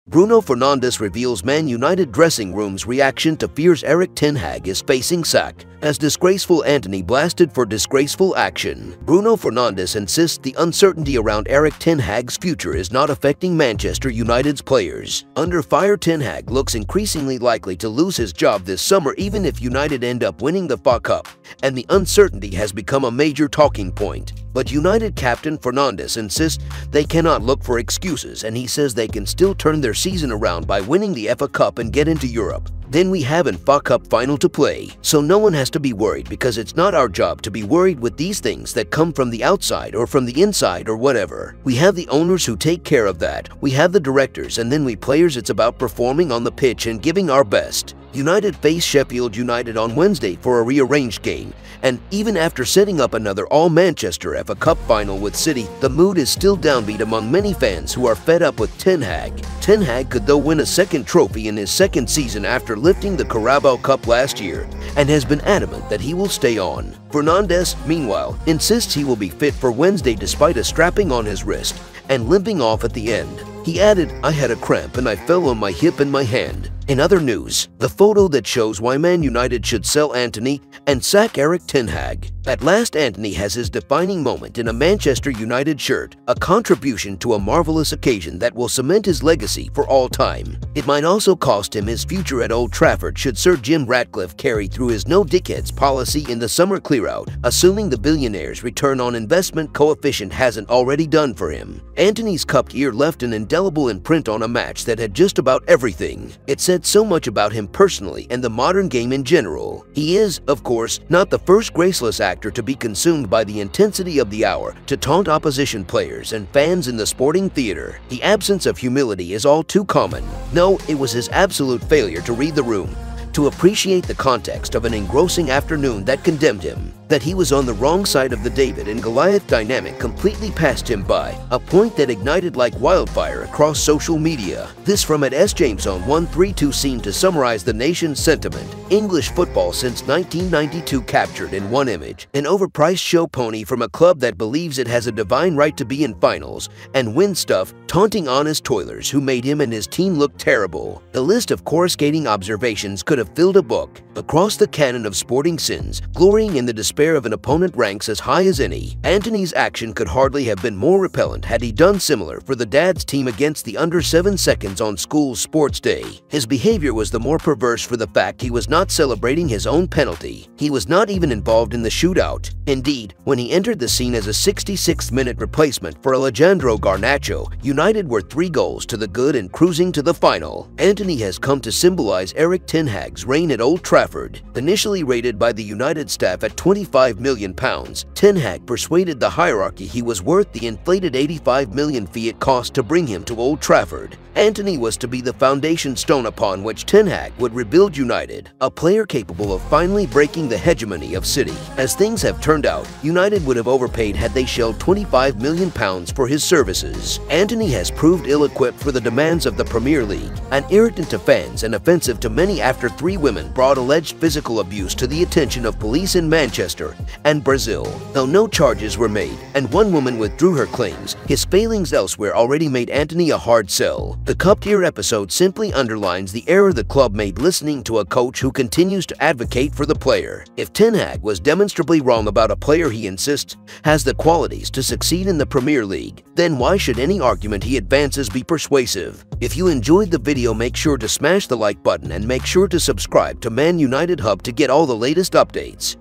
Bruno Fernandes reveals Man United dressing room's reaction to fears Erik ten Hag is facing sack as disgraceful Antony blasted for disgraceful action. Bruno Fernandes insists the uncertainty around Erik ten Hag's future is not affecting Manchester United's players. Under fire, ten Hag looks increasingly likely to lose his job this summer even if United end up winning the FA Cup, and the uncertainty has become a major talking point. But United captain Fernandes insists they cannot look for excuses, and he says they can still turn their season around by winning the FA Cup and get into Europe. Then we have an FA Cup final to play, so no one has to be worried because it's not our job to be worried with these things that come from the outside or from the inside or whatever. We have the owners who take care of that, we have the directors, and then we players. It's about performing on the pitch and giving our best. United face Sheffield United on Wednesday for a rearranged game, and even after setting up another all-Manchester FA Cup final with City, the mood is still downbeat among many fans who are fed up with ten Hag. Ten Hag could though win a second trophy in his second season after lifting the Carabao Cup last year, and has been adamant that he will stay on. Fernandes, meanwhile, insists he will be fit for Wednesday despite a strapping on his wrist and limping off at the end. He added, "I had a cramp and I fell on my hip and my hand." In other news, the photo that shows why Man United should sell Antony and sack Erik ten Hag. At last, Antony has his defining moment in a Manchester United shirt, a contribution to a marvelous occasion that will cement his legacy for all time. It might also cost him his future at Old Trafford should Sir Jim Ratcliffe carry through his no dickheads policy in the summer clearout, assuming the billionaire's return on investment coefficient hasn't already done for him. Antony's cupped ear left an indelible imprint on a match that had just about everything. It said so much about him personally and the modern game in general. He is, of course, not the first graceless actor to be consumed by the intensity of the hour to taunt opposition players and fans in the sporting theater. The absence of humility is all too common. No, it was his absolute failure to read the room, to appreciate the context of an engrossing afternoon that condemned him. That he was on the wrong side of the David and Goliath dynamic completely passed him by, a point that ignited like wildfire across social media. This from at @SJamesOn132 seemed to summarize the nation's sentiment. English football since 1992 captured in one image, an overpriced show pony from a club that believes it has a divine right to be in finals and win stuff, taunting honest toilers who made him and his team look terrible. The list of coruscating observations could have filled a book. Across the canon of sporting sins, glorying in the despair of an opponent ranks as high as any. Antony's action could hardly have been more repellent had he done similar for the dad's team against the under 7 seconds on school sports day. His behavior was the more perverse for the fact he was not celebrating his own penalty. He was not even involved in the shootout. Indeed, when he entered the scene as a 66th-minute replacement for Alejandro Garnacho, United were 3 goals to the good and cruising to the final. Antony has come to symbolize Erik ten Hag's reign at Old Trafford. Initially rated by the United staff at £25 million, ten Hag persuaded the hierarchy he was worth the inflated £85 million fee it cost to bring him to Old Trafford. Antony was to be the foundation stone upon which ten Hag would rebuild United, a player capable of finally breaking the hegemony of City. As things have turned out, United would have overpaid had they shelled £25 million for his services. Antony has proved ill-equipped for the demands of the Premier League, an irritant to fans and offensive to many after 3 women brought alleged physical abuse to the attention of police in Manchester and Brazil. Though no charges were made and 1 woman withdrew her claims, his failings elsewhere already made Antony a hard sell. The cupped ear episode simply underlines the error the club made listening to a coach who continues to advocate for the player. If ten Hag was demonstrably wrong about a player he insists has the qualities to succeed in the Premier League, then why should any argument he advances be persuasive? If you enjoyed the video, make sure to smash the like button and make sure to subscribe to Man United Hub to get all the latest updates.